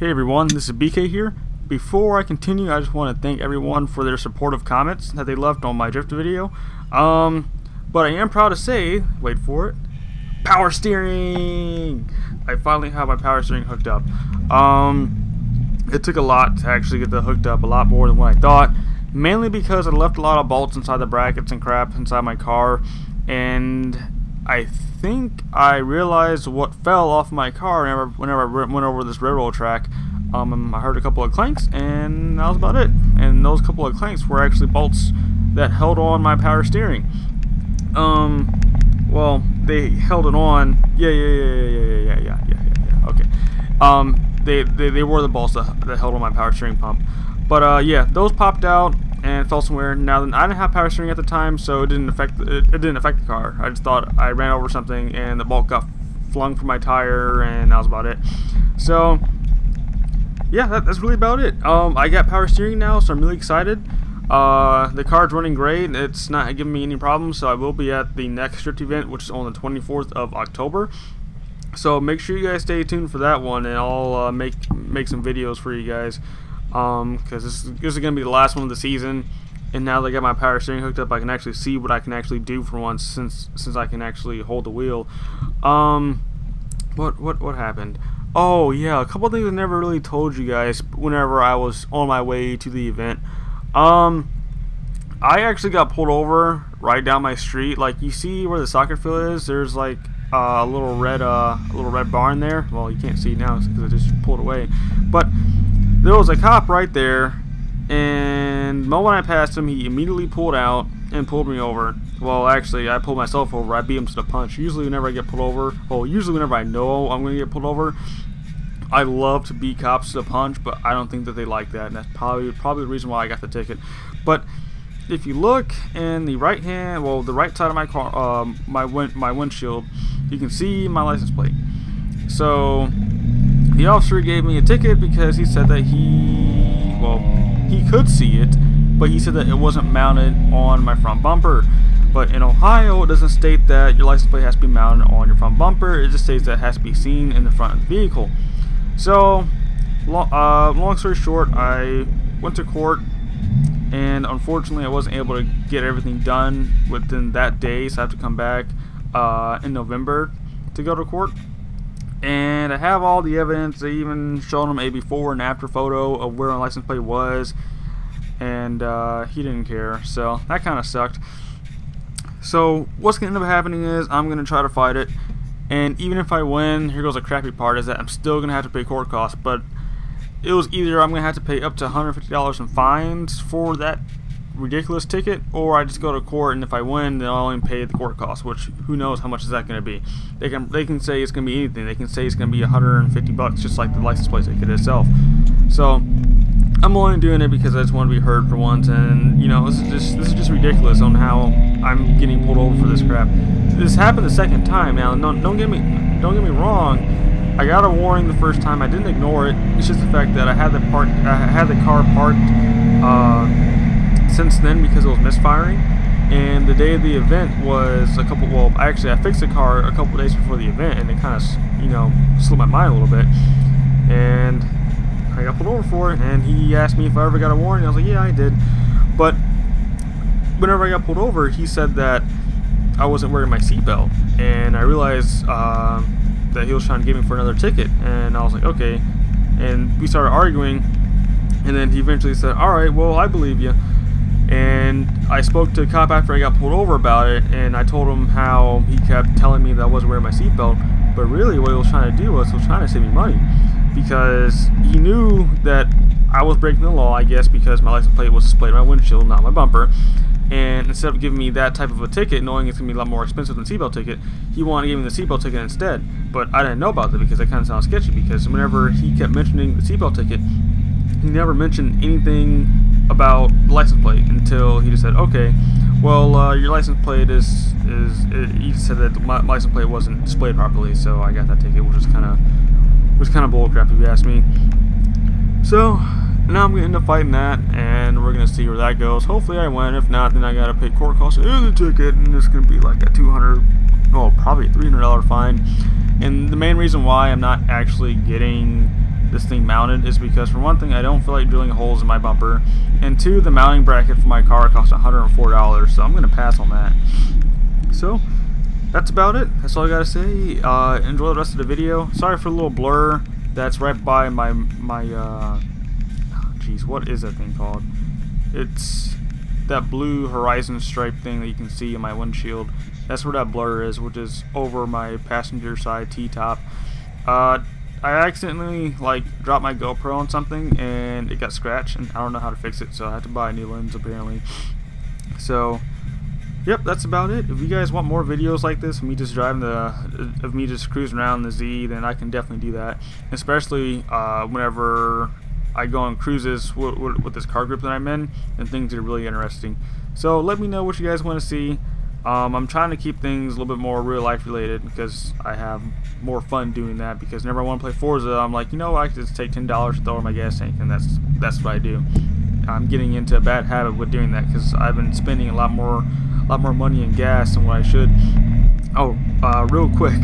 Hey everyone, this is BK here. Before I continue, I just want to thank everyone for their supportive comments that they left on my drift video. But I am proud to say, wait for it, power steering! I finally have my power steering hooked up. It took a lot to actually get that hooked up, a lot more than what I thought. Mainly because I left a lot of bolts inside the brackets and crap inside my car, and I think I realized what fell off my car whenever I went over this railroad track. I heard a couple of clanks, and that was about it. And those couple of clanks were actually bolts that held on my power steering. Well, they held it on. Yeah. Okay. They were the bolts that held on my power steering pump. But yeah, those popped out and fell somewhere. Now, I didn't have power steering at the time, so it didn't affect the car. I just thought I ran over something and the bolt got flung from my tire, and that was about it. So yeah, that's really about it. I got power steering now, so I'm really excited. The car's running great. It's not giving me any problems, so I will be at the next drift event, which is on the 24th of October. So make sure you guys stay tuned for that one, and I'll make some videos for you guys. Because this is going to be the last one of the season, and now that I got my power steering hooked up, I can actually see what I can actually do for once, since I can actually hold the wheel. What happened? Oh yeah, a couple of things I never really told you guys whenever I was on my way to the event. I actually got pulled over right down my street. Like, you see where the soccer field is? There's like a little red barn there. Well, you can't see it now because I just pulled away, but there was a cop right there, and the moment I passed him, he immediately pulled out and pulled me over. Well, actually, I pulled myself over. I beat him to the punch. Usually whenever I get pulled over, well, usually whenever I know I'm going to get pulled over, I love to beat cops to the punch, but I don't think that they like that, and that's probably the reason why I got the ticket. But if you look in the right hand, well, the right side of my car, my windshield, you can see my license plate. So the officer gave me a ticket because he said that he could see it, but he said that it wasn't mounted on my front bumper. But in Ohio, it doesn't state that your license plate has to be mounted on your front bumper. It just states that it has to be seen in the front of the vehicle. So, long story short, I went to court, and unfortunately I wasn't able to get everything done within that day, so I have to come back in November to go to court. And I have all the evidence. They even showed him a before and after photo of where my license plate was, and he didn't care, so that kind of sucked. So what's going to end up happening is I'm going to try to fight it, and even if I win, here goes the crappy part, is that I'm still going to have to pay court costs. But it was either I'm going to have to pay up to $150 in fines for that ridiculous ticket, or I just go to court, and if I win, then I'll only pay the court costs, which who knows how much is that going to be. They can say it's going to be anything. They can say it's going to be $150, just like the license plate ticket itself. So I'm only doing it because I just want to be heard for once, and you know, this is just ridiculous on how I'm getting pulled over for this crap. This happened the second time. Now, don't get me wrong. I got a warning the first time. I didn't ignore it. It's just the fact that I had the car parked since then because it was misfiring. And the day of the event was I fixed the car a couple days before the event, and it kind of, you know, slipped my mind a little bit. And I got pulled over for it, and he asked me if I ever got a warning. I was like, yeah, I did. But whenever I got pulled over, he said that I wasn't wearing my seatbelt, and I realized that he was trying to get me for another ticket, and I was like, okay. And we started arguing, and then he eventually said, all right, well, I believe you. And I spoke to a cop after I got pulled over about it, and I told him how he kept telling me that I wasn't wearing my seatbelt, but really what he was trying to do was he was trying to save me money, because he knew that I was breaking the law, I guess, because my license plate was displayed on my windshield, not my bumper. And instead of giving me that type of a ticket, knowing it's going to be a lot more expensive than the seatbelt ticket, he wanted to give me the seatbelt ticket instead. But I didn't know about that because that kind of sounds sketchy, because whenever he kept mentioning the seatbelt ticket, he never mentioned anything about the license plate until he just said, okay, well, your license plate he said that my license plate wasn't displayed properly, so I got that ticket, which was kind of bullcrap if you ask me. So now I'm going to end up fighting that, and we're going to see where that goes. Hopefully I win. If not, then I got to pay court costs and the ticket, and it's going to be like a probably a $300 fine. And the main reason why I'm not actually getting this thing mounted is because, for one thing, I don't feel like drilling holes in my bumper, and two, the mounting bracket for my car costs $104, so I'm gonna pass on that. So that's about it. That's all I gotta say. Enjoy the rest of the video. Sorry for the little blur that's right by my geez, what is that thing called? It's that blue horizon stripe thing that you can see in my windshield. That's where that blur is, which is over my passenger side T-top. I accidentally dropped my GoPro on something and it got scratched, and I don't know how to fix it, so I had to buy a new lens apparently. So yep, that's about it. If you guys want more videos like this of me just driving of me just cruising around the Z, then I can definitely do that, especially whenever I go on cruises with this car group that I'm in, and things are really interesting. So let me know what you guys want to see. I'm trying to keep things a little bit more real life related because I have more fun doing that, because whenever I want to play Forza, I'm like, you know, I could just take $10 to throw in my gas tank, and that's what I do. I'm getting into a bad habit with doing that because I've been spending a lot more money in gas than what I should. Oh, real quick,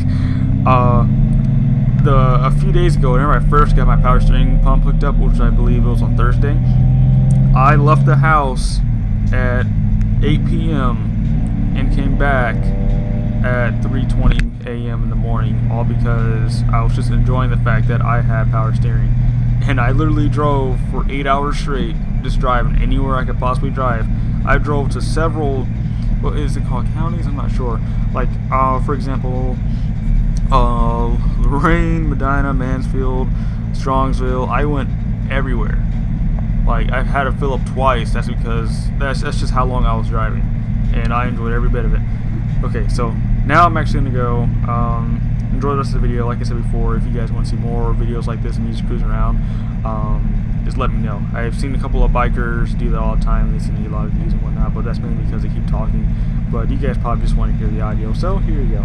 a few days ago, whenever I first got my power steering pump hooked up, which I believe it was on Thursday, I left the house at 8 p.m. and came back at 3:20 a.m. in the morning, all because I was just enjoying the fact that I had power steering. And I literally drove for 8 hours straight, just driving anywhere I could possibly drive. I drove to several, what is it called, counties? I'm not sure. Like, for example, Lorraine, Medina, Mansfield, Strongsville. I went everywhere. Like, I've had to fill up twice. That's because that's just how long I was driving, and I enjoyed every bit of it. Okay, so now I'm actually gonna go enjoy the rest of the video. Like I said before, if you guys want to see more videos like this and me just cruising around, just let me know. I've seen a couple of bikers do that all the time. They seem to get a lot of views and whatnot, but that's mainly because they keep talking. But you guys probably just want to hear the audio, so here you go.